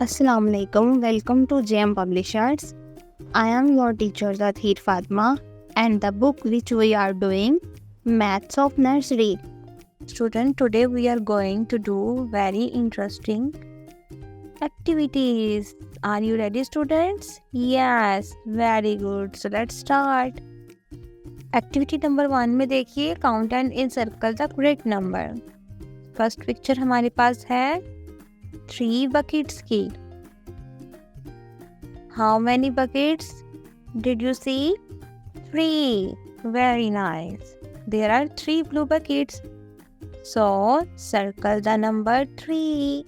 Assalamu alaikum. Welcome to JM Publishers. I am your teacher Zathir Fatma, and the book which we are doing, Maths of Nursery. Student, today we are going to do very interesting activities. Are you ready, students? Yes, very good. So let's start. Activity number 1 में देखिए, count and encircle the correct number. First picture हमारे पास है 3 buckets की. How many buckets did you see? 3. Very nice. There are 3 blue buckets. So circle the number 3.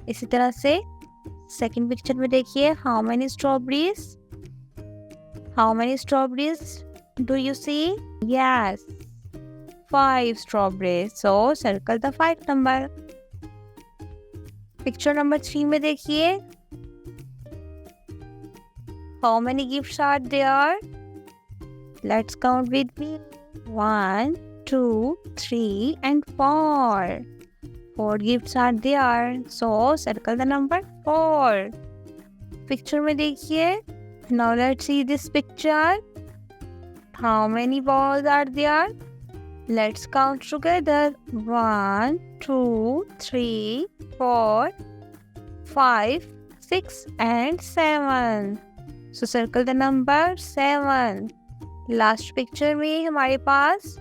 इसी तरह से second picture में देखिए, how many strawberries? How many strawberries do you see? Yes, 5 strawberries. So circle the 5 number. Picture number 3 में देखिए, how many gifts are there? Let's count with me. 1, 2, 3 and 4. 4 gifts are there. So circle the number 4. Picture में देखिए, now let's see this picture. How many balls are there? Let's count together. 1, 2, 3, 4, 5, 6 and 7. So circle the number 7. Last picture में हमारे पास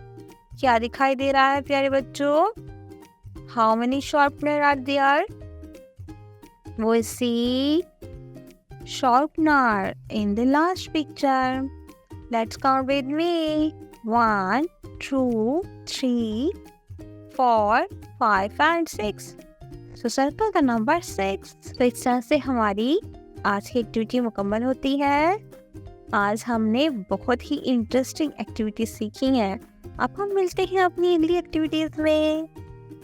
क्या दिखाई दे रहा है प्यारे बच्चों? How many sharpener are there? We see sharpener in the last picture. Let's count with me. 1, 2, 3, 4, 5 and 6. So circle the number 6. तो इस तरह से हमारी आज की एक्टिविटी मुकम्मल होती है. आज हमने बहुत ही इंटरेस्टिंग एक्टिविटीज सीखी हैं. अब हम मिलते हैं अपनी अगली एक्टिविटीज में.